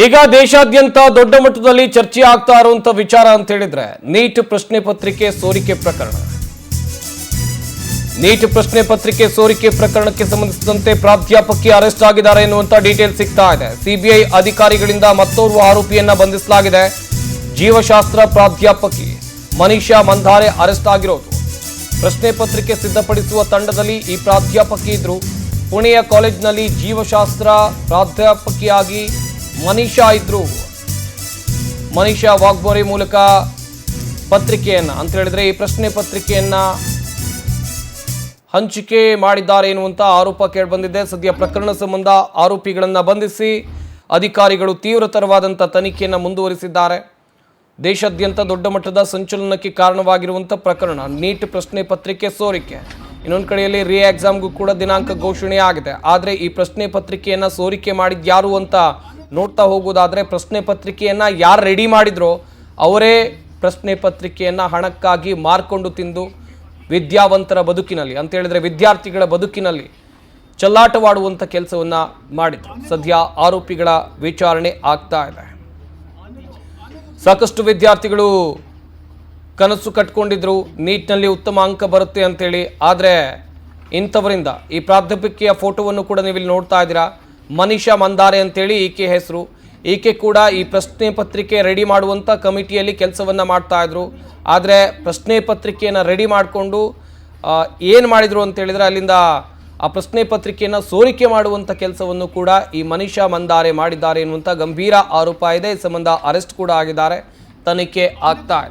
ಈಗ ದೇಶಾದ್ಯಂತ ದೊಡ್ಡ ಮಟ್ಟದಲ್ಲಿ ಚರ್ಚೆ ಆಗ್ತಾ ಇರುವಂತ ವಿಚಾರ ಅಂತ ಹೇಳಿದ್ರೆ ನೀಟ್ ಪ್ರಶ್ನೆ ಪತ್ರಿಕೆ ಸೋರಿಕೆ ಪ್ರಕರಣ. ನೀಟ್ ಪ್ರಶ್ನೆ ಪತ್ರಿಕೆ ಸೋರಿಕೆ ಪ್ರಕರಣಕ್ಕೆ ಸಂಬಂಧಿಸಿದಂತೆ ಪ್ರಾಧ್ಯಾಪಕಿ ಅರೆಸ್ಟ್ ಆಗಿದ್ದಾರೆ ಎನ್ನುವಂತ ಡೀಟೇಲ್ ಸಿಗ್ತಾ ಇದೆ. ಸಿಬಿಐ ಅಧಿಕಾರಿಗಳಿಂದ ಮತ್ತೋರ್ವ ಆರೋಪಿಯನ್ನ ಬಂಧಿಸಲಾಗಿದೆ. ಜೀವಶಾಸ್ತ್ರ ಪ್ರಾಧ್ಯಾಪಕಿ ಮನೀಷಾ ಮಂಧಾರೆ ಅರೆಸ್ಟ್ ಆಗಿರೋದು. ಪ್ರಶ್ನೆ ಪತ್ರಿಕೆ ಸಿದ್ಧಪಡಿಸುವ ತಂಡದಲ್ಲಿ ಈ ಪ್ರಾಧ್ಯಾಪಕಿ ಇದ್ರು. ಪುಣೆಯ ಕಾಲೇಜಿನಲ್ಲಿ ಜೀವಶಾಸ್ತ್ರ ಪ್ರಾಧ್ಯಾಪಕಿಯಾಗಿ ಮನೀಷಾ ಇದ್ರು. ಮನೀಷಾ ವಾಗ್ಬೋರಿ ಮೂಲಕ ಪತ್ರಿಕೆಯನ್ನ ಅಂತ ಹೇಳಿದ್ರೆ ಈ ಪ್ರಶ್ನೆ ಪತ್ರಿಕೆಯನ್ನ ಹಂಚಿಕೆ ಮಾಡಿದ್ದಾರೆ ಎನ್ನುವಂತ ಆರೋಪ ಕೇಳಿಬಂದಿದೆ. ಸದ್ಯ ಪ್ರಕರಣ ಸಂಬಂಧ ಆರೋಪಿಗಳನ್ನ ಬಂಧಿಸಿ ಅಧಿಕಾರಿಗಳು ತೀವ್ರತರವಾದಂಥ ತನಿಖೆಯನ್ನು ಮುಂದುವರಿಸಿದ್ದಾರೆ. ದೇಶಾದ್ಯಂತ ದೊಡ್ಡ ಮಟ್ಟದ ಸಂಚಲನಕ್ಕೆ ಕಾರಣವಾಗಿರುವಂಥ ಪ್ರಕರಣ ನೀಟ್ ಪ್ರಶ್ನೆ ಪತ್ರಿಕೆ ಸೋರಿಕೆ. ಇನ್ನೊಂದು ಕಡೆಯಲ್ಲಿ ರೀ ಎಕ್ಸಾಮ್ಗೂ ಕೂಡ ದಿನಾಂಕ ಘೋಷಣೆ ಆಗಿದೆ. ಆದರೆ ಈ ಪ್ರಶ್ನೆ ಪತ್ರಿಕೆಯನ್ನು ಸೋರಿಕೆ ಮಾಡಿದ್ದು ಯಾರು ಅಂತ ನೋಡ್ತಾ ಹೋಗೋದಾದರೆ, ಪ್ರಶ್ನೆ ಪತ್ರಿಕೆಯನ್ನು ಯಾರು ರೆಡಿ ಮಾಡಿದ್ರೋ ಅವರೇ ಪ್ರಶ್ನೆ ಪತ್ರಿಕೆಯನ್ನು ಹಣಕ್ಕಾಗಿ ಮಾರ್ಕೊಂಡು ತಿಂದು ವಿದ್ಯಾವಂತರ ಬದುಕಿನಲ್ಲಿ ಅಂತ ಹೇಳಿದ್ರೆ ವಿದ್ಯಾರ್ಥಿಗಳ ಬದುಕಿನಲ್ಲಿ ಚೆಲ್ಲಾಟವಾಡುವಂಥ ಕೆಲಸವನ್ನು ಮಾಡಿದ್ರು. ಸದ್ಯ ಆರೋಪಿಗಳ ವಿಚಾರಣೆ ಆಗ್ತಾ ಇದೆ. ಸಾಕಷ್ಟು ವಿದ್ಯಾರ್ಥಿಗಳು ಕನಸು ಕಟ್ಕೊಂಡಿದ್ರು ನೀಟ್ನಲ್ಲಿ ಉತ್ತಮ ಅಂಕ ಬರುತ್ತೆ ಅಂತೇಳಿ. ಆದರೆ ಇಂಥವರಿಂದ ಈ ಪ್ರಾಧ್ಯಾಪಕಿಯ ಫೋಟೋವನ್ನು ಕೂಡ ನೀವು ಇಲ್ಲಿ ನೋಡ್ತಾ ಇದ್ದೀರಾ. ಮನೀಷಾ ಮಂಧಾರೆ ಅಂತೇಳಿ ಈಕೆ ಹೆಸರು. ಈಕೆ ಕೂಡ ಈ ಪ್ರಶ್ನೆ ಪತ್ರಿಕೆ ರೆಡಿ ಮಾಡುವಂಥ ಕಮಿಟಿಯಲ್ಲಿ ಕೆಲಸವನ್ನು ಮಾಡ್ತಾ ಇದ್ರು. ಆದರೆ ಪ್ರಶ್ನೆ ಪತ್ರಿಕೆಯನ್ನು ರೆಡಿ ಮಾಡಿಕೊಂಡು ಏನು ಮಾಡಿದರು ಅಂತೇಳಿದರೆ ಅಲ್ಲಿಂದ ಆ ಪ್ರಶ್ನೆ ಪತ್ರಿಕೆಯನ್ನು ಸೋರಿಕೆ ಮಾಡುವಂಥ ಕೆಲಸವನ್ನು ಕೂಡ ಈ ಮನೀಷಾ ಮಂಧಾರೆ ಮಾಡಿದ್ದಾರೆ ಎನ್ನುವಂಥ ಗಂಭೀರ ಆರೋಪ ಇದೆ. ಈ ಸಂಬಂಧ ಅರೆಸ್ಟ್ ಕೂಡ ಆಗಿದ್ದಾರೆ. ತನಿಖೆ ಆಗ್ತಾ ಇದೆ.